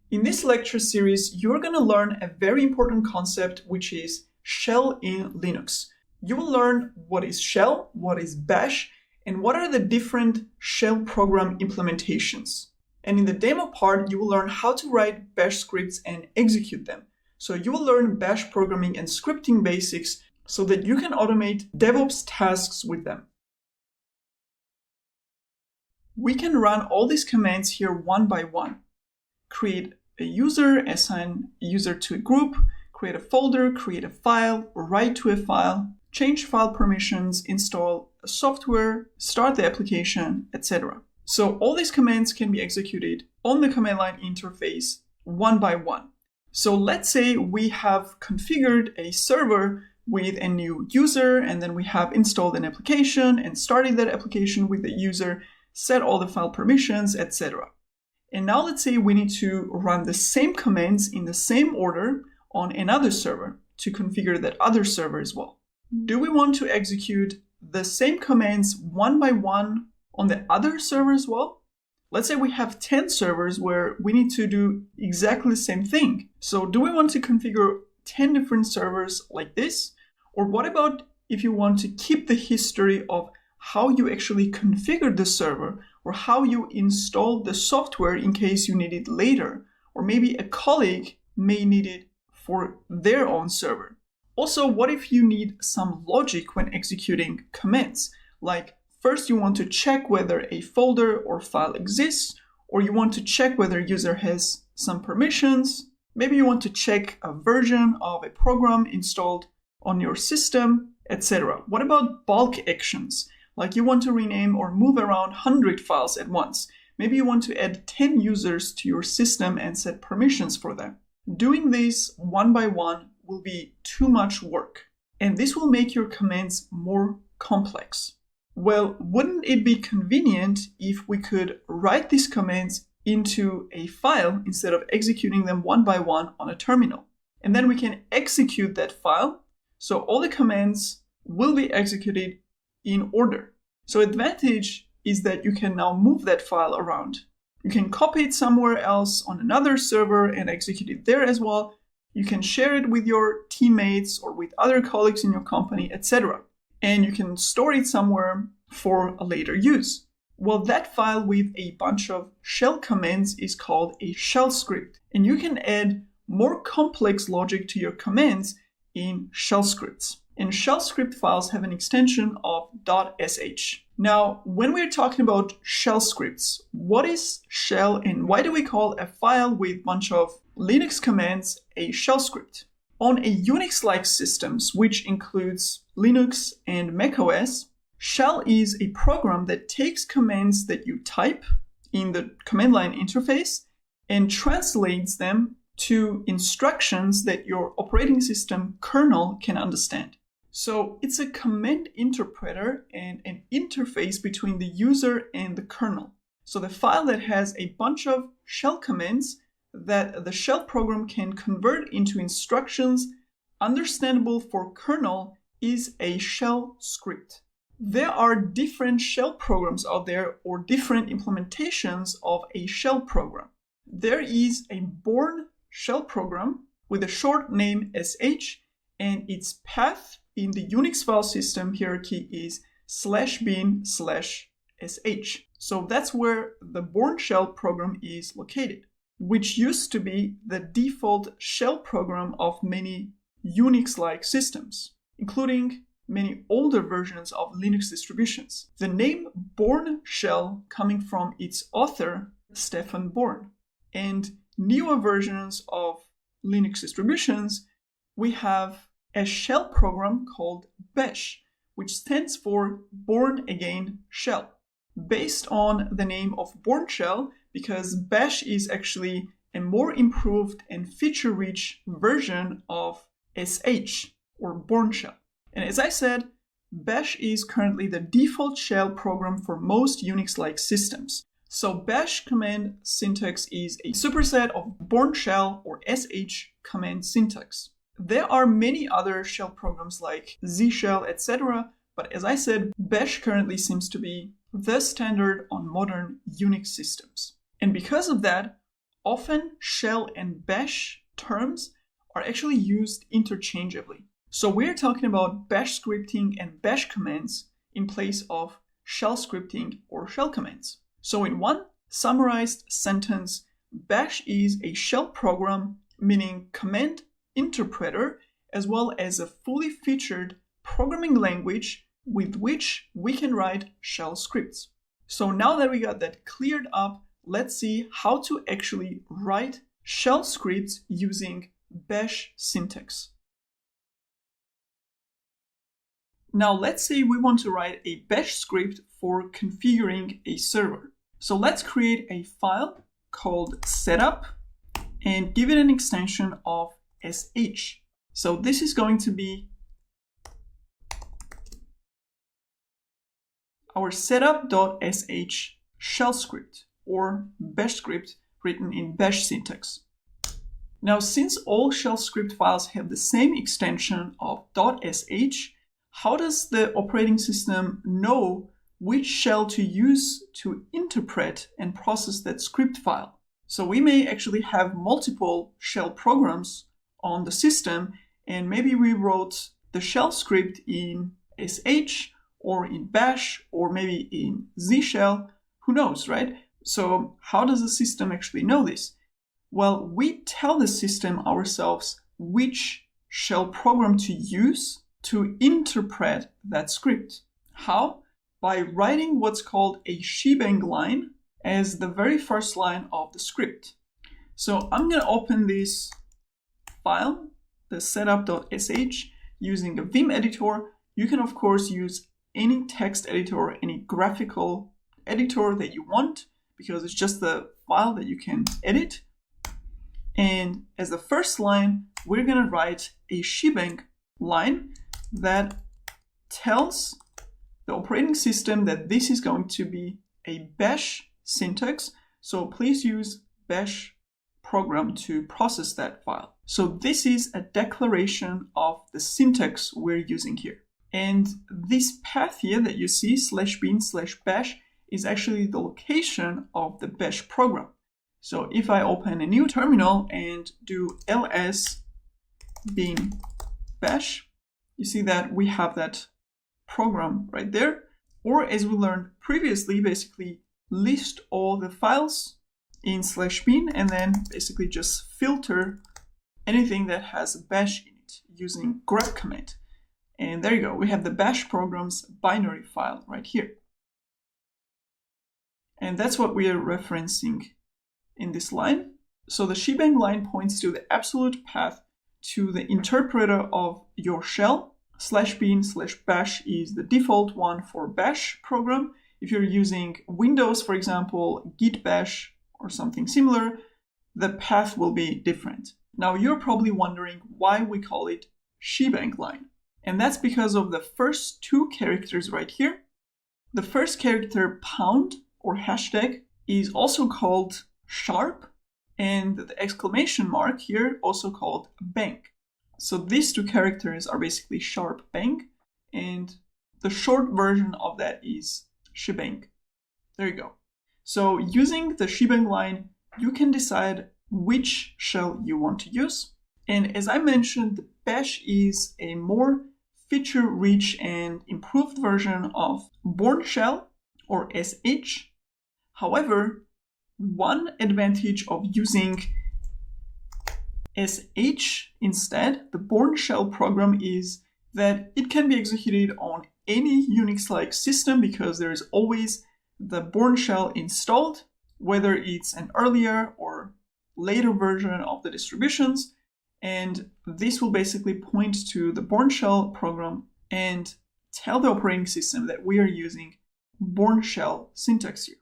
In this lecture series, you're going to learn a very important concept, which is shell in Linux. You will learn what is shell, what is bash, and what are the different shell program implementations. And in the demo part, you will learn how to write bash scripts and execute them. So you will learn bash programming and scripting basics so that you can automate DevOps tasks with them. We can run all these commands here one by one. Create a user, assign a user to a group, create a folder, create a file, write to a file, change file permissions, install a software, start the application, etc. So all these commands can be executed on the command line interface one by one. So let's say we have configured a server with a new user, and then we have installed an application and started that application with the user, set all the file permissions, etc. And now let's say we need to run the same commands in the same order on another server to configure that other server as well. Do we want to execute the same commands one by one on the other server as well? Let's say we have 10 servers where we need to do exactly the same thing. So do we want to configure 10 different servers like this? Or what about if you want to keep the history of how you actually configured the server, or how you installed the software in case you need it later, or maybe a colleague may need it for their own server. Also, what if you need some logic when executing commands? Like, first you want to check whether a folder or file exists, or you want to check whether user has some permissions. Maybe you want to check a version of a program installed on your system, etc. What about bulk actions? Like you want to rename or move around 100 files at once. Maybe you want to add 10 users to your system and set permissions for them. Doing this one by one will be too much work, and this will make your commands more complex. Well, wouldn't it be convenient if we could write these commands into a file instead of executing them one by one on a terminal? And then we can execute that file, so all the commands will be executed in order. So advantage is that you can now move that file around. You can copy it somewhere else on another server and execute it there as well. You can share it with your teammates or with other colleagues in your company, etc. And you can store it somewhere for a later use. Well, that file with a bunch of shell commands is called a shell script. And you can add more complex logic to your commands in shell scripts. And shell script files have an extension of .sh. Now, when we're talking about shell scripts, what is shell and why do we call a file with a bunch of Linux commands a shell script? On a Unix-like systems, which includes Linux and macOS, shell is a program that takes commands that you type in the command line interface and translates them to instructions that your operating system kernel can understand. So it's a command interpreter and an interface between the user and the kernel. So the file that has a bunch of shell commands that the shell program can convert into instructions understandable for kernel is a shell script. There are different shell programs out there or different implementations of a shell program. There is a born shell program with a short name sh, and its path in the Unix file system hierarchy is /bin/sh. So that's where the born shell program is located, which used to be the default shell program of many Unix-like systems, including many older versions of Linux distributions. The name Born shell coming from its author, Stefan Born. And newer versions of Linux distributions, we have a shell program called bash, which stands for Born Again Shell, based on the name of Born shell, because bash is actually a more improved and feature-rich version of sh, or Born shell. And as I said, bash is currently the default shell program for most Unix-like systems. So bash command syntax is a superset of Born shell or sh command syntax. There are many other shell programs like Z shell, etc. But as I said, bash currently seems to be the standard on modern Unix systems. And because of that, often shell and bash terms are actually used interchangeably. So we're talking about bash scripting and bash commands in place of shell scripting or shell commands. So in one summarized sentence, bash is a shell program, meaning command interpreter, as well as a fully featured programming language with which we can write shell scripts. So now that we got that cleared up, let's see how to actually write shell scripts using bash syntax. Now let's say we want to write a bash script for configuring a server. So let's create a file called setup and give it an extension of sh. So this is going to be our setup.sh shell script or bash script written in bash syntax. Now, since all shell script files have the same extension of .sh, how does the operating system know which shell to use to interpret and process that script file? So we may actually have multiple shell programs on the system, and maybe we wrote the shell script in sh or in bash or maybe in z shell, who knows, right? So how does the system actually know this? Well, we tell the system ourselves which shell program to use to interpret that script. How? By writing what's called a shebang line as the very first line of the script. So I'm going to open this file, the setup.sh, using a Vim editor. You can, of course, use any text editor, any graphical editor that you want, because it's just the file that you can edit. And as the first line, we're going to write a shebang line that tells the operating system that this is going to be a bash syntax. So please use bash program to process that file. So this is a declaration of the syntax we're using here. And this path here that you see, /bin/bash, is actually the location of the bash program. So if I open a new terminal and do ls bin bash, you see that we have that program right there. Or as we learned previously, basically list all the files in /bin and then basically just filter anything that has a bash in it using grep command. And there you go, we have the bash program's binary file right here. And that's what we are referencing in this line. So the shebang line points to the absolute path to the interpreter of your shell. /bin/bash is the default one for bash program. If you're using Windows, for example, git bash or something similar, the path will be different. Now you're probably wondering why we call it shebang line. And that's because of the first two characters right here. The first character pound or hashtag is also called sharp, and the exclamation mark here also called bang. So these two characters are basically sharp bang, and the short version of that is shebang. There you go. So using the shebang line, you can decide which shell you want to use. And as I mentioned, bash is a more feature-rich and improved version of Bourne shell or sh. However, one advantage of using sh instead, the Bourne shell program, is that it can be executed on any Unix-like system because there is always the Bourne shell installed, whether it's an earlier or later version of the distributions. And this will basically point to the Bourne shell program and tell the operating system that we are using Bourne shell syntax here.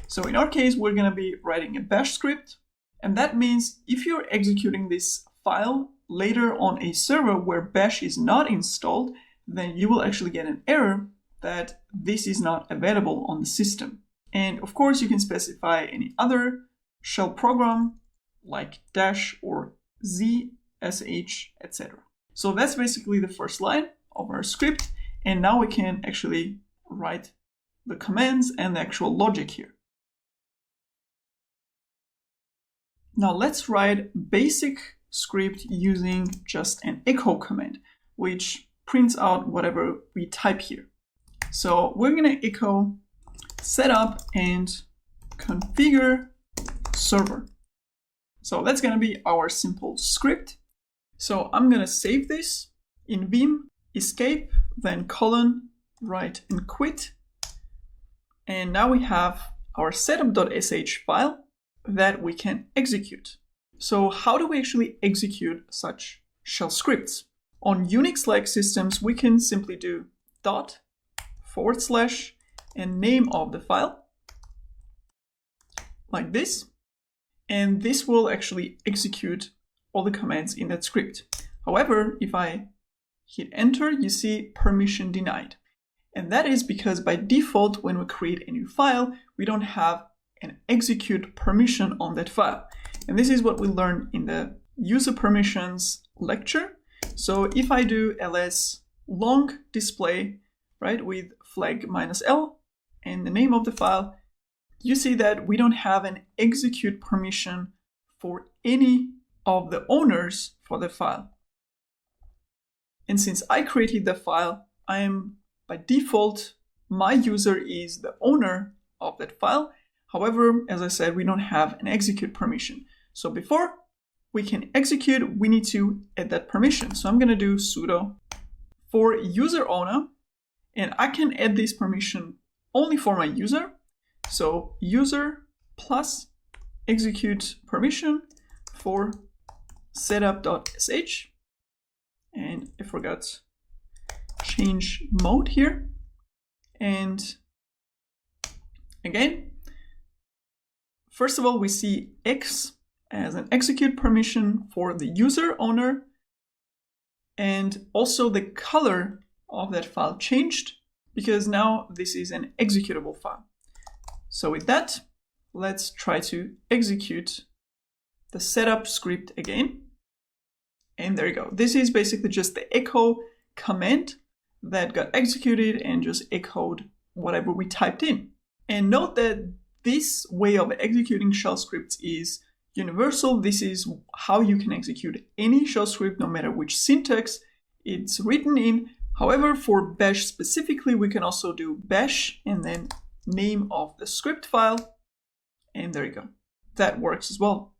So in our case, we're going to be writing a bash script. And that means if you're executing this file later on a server where bash is not installed, then you will actually get an error that this is not available on the system. And of course, you can specify any other shell program like dash or z, sh, etc. So that's basically the first line of our script. And now we can actually write the commands and the actual logic here. Now let's write basic script using just an echo command, which prints out whatever we type here. So we're going to echo setup and configure server. So that's going to be our simple script. So I'm going to save this in Vim, escape, then colon, write and quit. And now we have our setup.sh file that we can execute. So how do we actually execute such shell scripts? On Unix-like systems, we can simply do // and name of the file, like this. And this will actually execute all the commands in that script. However, if I hit enter, you see permission denied. And that is because by default, when we create a new file, we don't have an execute permission on that file. And this is what we learned in the user permissions lecture. So if I do ls long display, right, with flag -l and the name of the file, you see that we don't have an execute permission for any of the owners for the file. And since I created the file, I am by default, my user is the owner of that file. However, as I said, we don't have an execute permission. So before we can execute, we need to add that permission. So I'm going to do sudo for user owner, and I can add this permission only for my user. So user plus execute permission for setup.sh. And I forgot change mode here. And again, first of all, we see X as an execute permission for the user owner. And also the color of that file changed because now this is an executable file. So with that, let's try to execute the setup script again. And there you go. This is basically just the echo command that got executed and just echoed whatever we typed in. And note that this way of executing shell scripts is universal. This is how you can execute any shell script, no matter which syntax it's written in. However, for bash specifically, we can also do bash and then name of the script file. And there you go. That works as well.